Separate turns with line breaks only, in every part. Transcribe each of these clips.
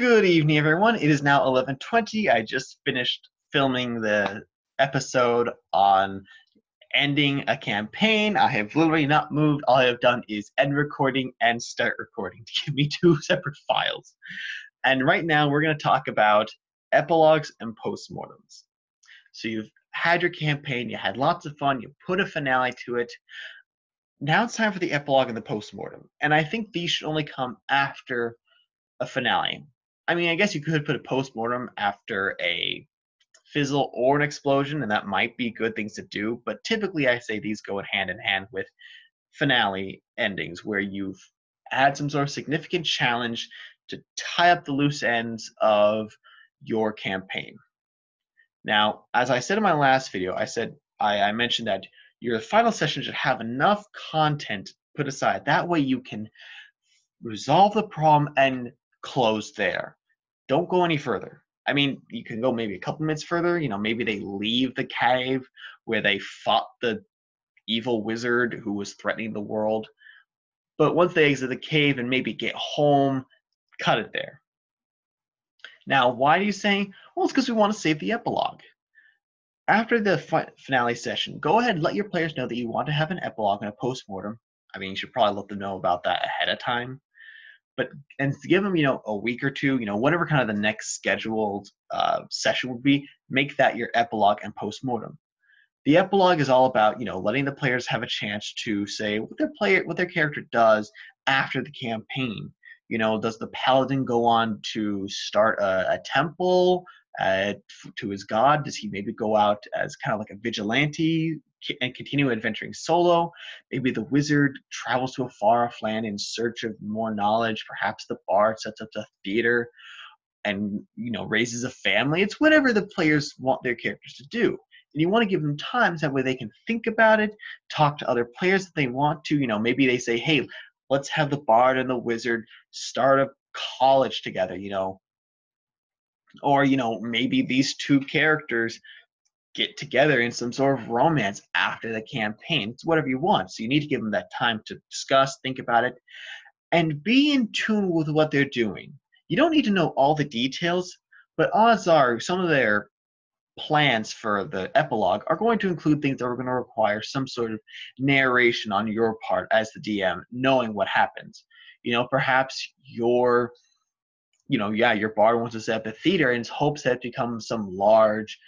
Good evening, everyone. It is now 11:20. I just finished filming the episode on ending a campaign. I have literally not moved. All I have done is end recording and start recording to give me two separate files. And right now, we're going to talk about epilogues and postmortems. So you've had your campaign, you had lots of fun, you put a finale to it. Now it's time for the epilogue and the postmortem. And I think these should only come after a finale. I mean, I guess you could put a postmortem after a fizzle or an explosion, and that might be good things to do. But typically, I say these go hand in hand with finale endings, where you've had some sort of significant challenge to tie up the loose ends of your campaign. Now, as I said in my last video, I mentioned that your final session should have enough content put aside. That way, you can resolve the problem and close there. Don't go any further. I mean, you can go maybe a couple minutes further. Maybe they leave the cave where they fought the evil wizard who was threatening the world. But once they exit the cave and maybe get home, cut it there. Now, why do you say? Well, it's because we want to save the epilogue. After the finale session, go ahead and let your players know that you want to have an epilogue and a postmortem. I mean, you should probably let them know about that ahead of time. And to give them, a week or two, whatever kind of the next scheduled session would be, make that your epilogue and postmortem. The epilogue is all about, letting the players have a chance to say what their character does after the campaign. Does the paladin go on to start a temple to his god? Does he maybe go out as kind of like a vigilante and continue adventuring solo? Maybe the wizard travels to a far-off land in search of more knowledge. Perhaps the bard sets up a theater and raises a family. It's whatever the players want their characters to do. And you want to give them time so that way they can think about it, talk to other players if they want to. Maybe they say, hey, let's have the bard and the wizard start a college together, or maybe these two characters get together in some sort of romance after the campaign. It's whatever you want. So you need to give them that time to discuss, think about it, and be in tune with what they're doing. You don't need to know all the details, but odds are some of their plans for the epilogue are going to include things that are going to require some sort of narration on your part as the DM, knowing what happens. Perhaps your bard wants to set up a theater in hopes that it becomes some large,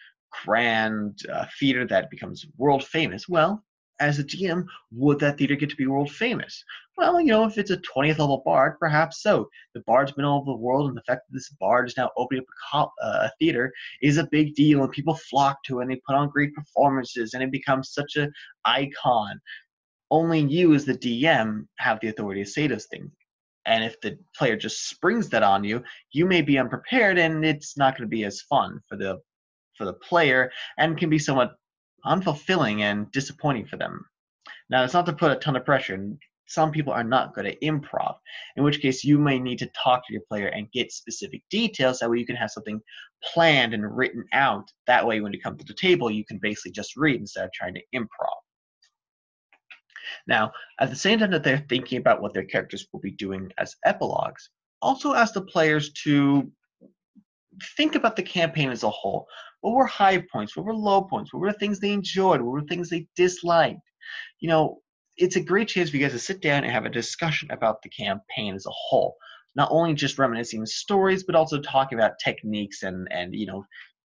grand theater that becomes world famous. Well, as a GM, would that theater get to be world famous? Well, if it's a 20th level bard, perhaps so. The bard's been all over the world, and the fact that this bard is now opening up a theater is a big deal, and people flock to it, and they put on great performances, and it becomes such an icon. Only you, as the DM, have the authority to say those things. And if the player just springs that on you, you may be unprepared, and it's not going to be as fun for the player, and can be somewhat unfulfilling and disappointing for them. Now, it's not to put a ton of pressure, and some people are not good at improv, in which case you may need to talk to your player and get specific details. That way you can have something planned and written out. That way when you come to the table, you can basically just read instead of trying to improv. Now, at the same time that they're thinking about what their characters will be doing as epilogues, also ask the players to think about the campaign as a whole. What were high points? What were low points? What were the things they enjoyed? What were things they disliked? It's a great chance for you guys to sit down and have a discussion about the campaign as a whole. Not only just reminiscing stories, but also talking about techniques and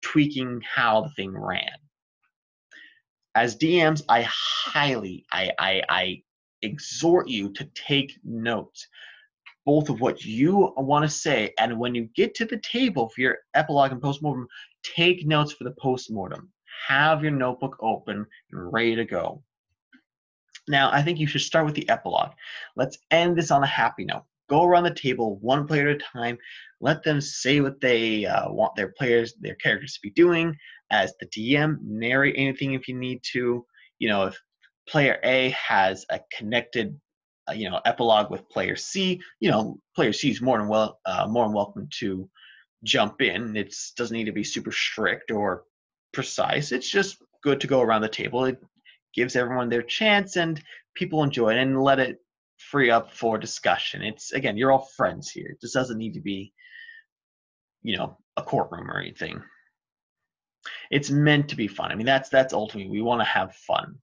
tweaking how the thing ran. As DMs, I exhort you to take notes, both of what you want to say, and when you get to the table for your epilogue and postmortem, take notes for the postmortem. Have your notebook open and ready to go. Now, I think you should start with the epilogue. Let's end this on a happy note. Go around the table, one player at a time. Let them say what they want their characters to be doing. As the DM, narrate anything if you need to. If player A has a connected epilogue with player C, player C is more than welcome to jump in. It doesn't need to be super strict or precise. It's just good to go around the table. It gives everyone their chance, and people enjoy it, and let it free up for discussion. It's, again, you're all friends here. It just doesn't need to be a courtroom or anything. It's meant to be fun. I mean, that's ultimately, we want to have fun.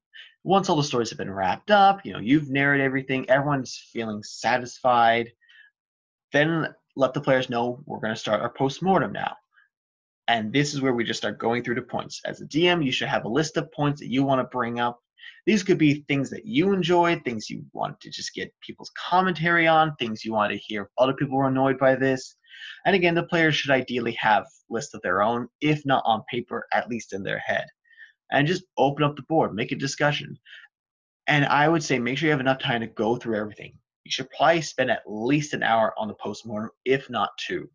Once all the stories have been wrapped up, you've narrated everything, everyone's feeling satisfied, then let the players know we're going to start our post-mortem now. And this is where we just start going through the points. As a DM, you should have a list of points that you want to bring up. These could be things that you enjoy, things you want to just get people's commentary on, things you want to hear if other people were annoyed by this. And again, the players should ideally have lists of their own, if not on paper, at least in their head. And just open up the board, make a discussion. And I would say make sure you have enough time to go through everything. You should probably spend at least an hour on the postmortem, if not 2.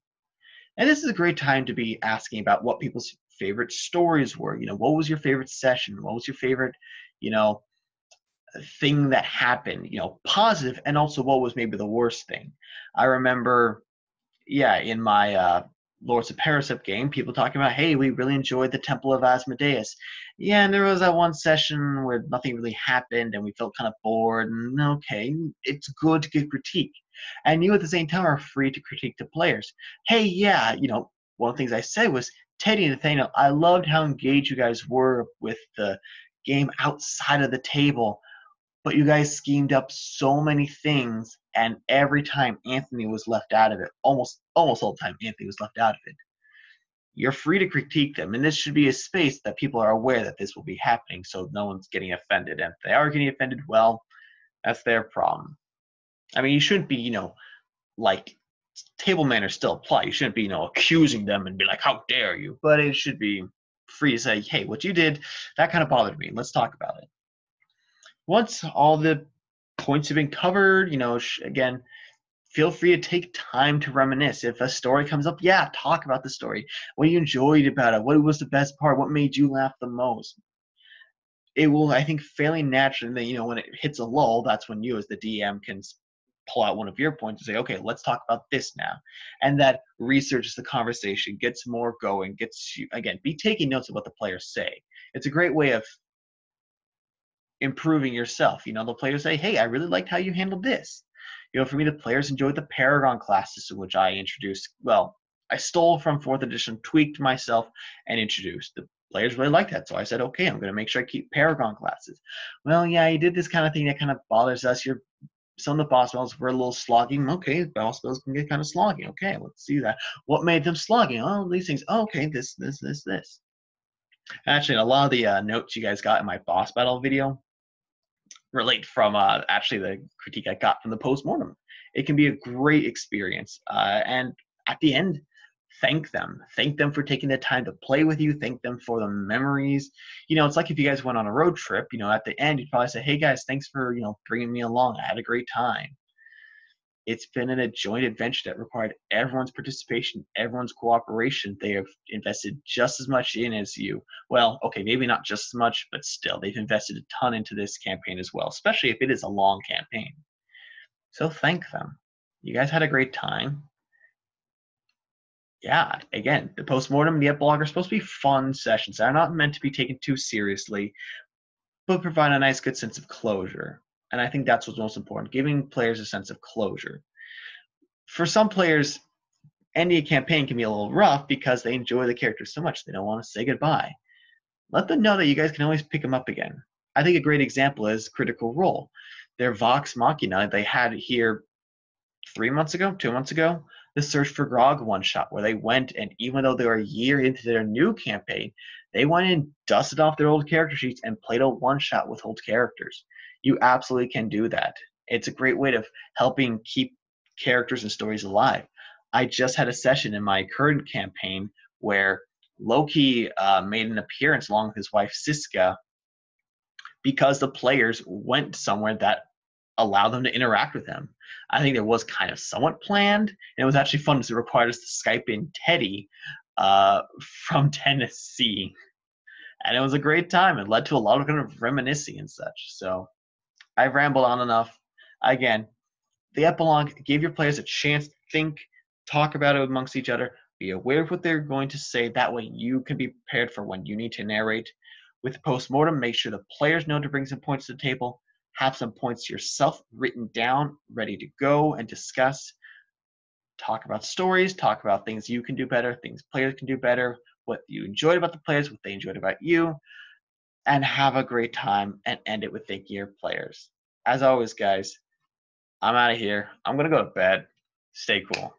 And this is a great time to be asking about what people's favorite stories were. What was your favorite session? What was your favorite, thing that happened, positive, and also what was maybe the worst thing. I remember, in my Lords of Parisip game, people talking about, hey, we really enjoyed the Temple of Asmodeus. Yeah, and there was that one session where nothing really happened and we felt kind of bored, and okay, it's good to give critique. And you at the same time are free to critique the players. Hey, yeah, one of the things I said was, Teddy and Nathaniel, I loved how engaged you guys were with the game outside of the table, but you guys schemed up so many things, and every time Anthony was left out of it, almost all the time Anthony was left out of it. You're free to critique them, and this should be a space that people are aware that this will be happening, so no one's getting offended. And if they are getting offended, well, that's their problem. I mean, you shouldn't be, like, table manners still apply. You shouldn't be, accusing them and be like, how dare you? But it should be free to say, hey, what you did, that kind of bothered me. Let's talk about it. Once all the points have been covered, again, feel free to take time to reminisce. If a story comes up, talk about the story. What you enjoyed about it? What was the best part? What made you laugh the most? It will, I think, fairly naturally, when it hits a lull, that's when you as the DM can pull out one of your points and say, okay, let's talk about this now. And that researches the conversation, gets more going, gets you, again, be taking notes of what the players say. It's a great way of improving yourself. The players say, hey, I really liked how you handled this. For me, the players enjoyed the Paragon class system, which I introduced. Well, I stole from 4th edition, tweaked myself, and introduced. The players really liked that, so I said, okay, I'm going to make sure I keep Paragon classes. Well, yeah, you did this kind of thing that kind of bothers us. Some of the boss battles were a little slogging. Okay, boss battles can get kind of slogging. Okay, let's see that. What made them slogging? Oh, these things. Oh, okay, this. Actually, a lot of the notes you guys got in my boss battle video relate from actually the critique I got from the post-mortem. It can be a great experience. And at the end, thank them. Thank them for taking the time to play with you. Thank them for the memories. It's like if you guys went on a road trip, at the end, you'd probably say, hey guys, thanks for, bringing me along. I had a great time. It's been a joint adventure that required everyone's participation, everyone's cooperation. They have invested just as much in as you. Well, okay, maybe not just as much, but still, they've invested a ton into this campaign as well, especially if it is a long campaign. So thank them. You guys had a great time. Yeah, again, the post-mortem and the epilogue are supposed to be fun sessions. They're not meant to be taken too seriously, but provide a nice, good sense of closure. And I think that's what's most important, giving players a sense of closure. For some players, ending a campaign can be a little rough because they enjoy the characters so much they don't want to say goodbye. Let them know that you guys can always pick them up again. I think a great example is Critical Role. Their Vox Machina they had here 2 months ago, the Search for Grog one-shot, where they went and even though they were a year into their new campaign, they went and dusted off their old character sheets and played a one-shot with old characters. You absolutely can do that. It's a great way of helping keep characters and stories alive. I just had a session in my current campaign where Loki made an appearance along with his wife Siska because the players went somewhere that allowed them to interact with him. I think it was kind of somewhat planned, and it was actually fun because it required us to Skype in Teddy from Tennessee. And it was a great time. It led to a lot of kind of reminiscing and such. So I've rambled on enough. Again, the epilogue gave your players a chance to think, talk about it amongst each other, be aware of what they're going to say. That way you can be prepared for when you need to narrate. With post-mortem, make sure the players know to bring some points to the table. Have some points yourself written down, ready to go and discuss. talk about stories, talk about things you can do better, things players can do better, what you enjoyed about the players, what they enjoyed about you, and have a great time and end it with thanking your players. As always, guys, I'm out of here. I'm going to go to bed. Stay cool.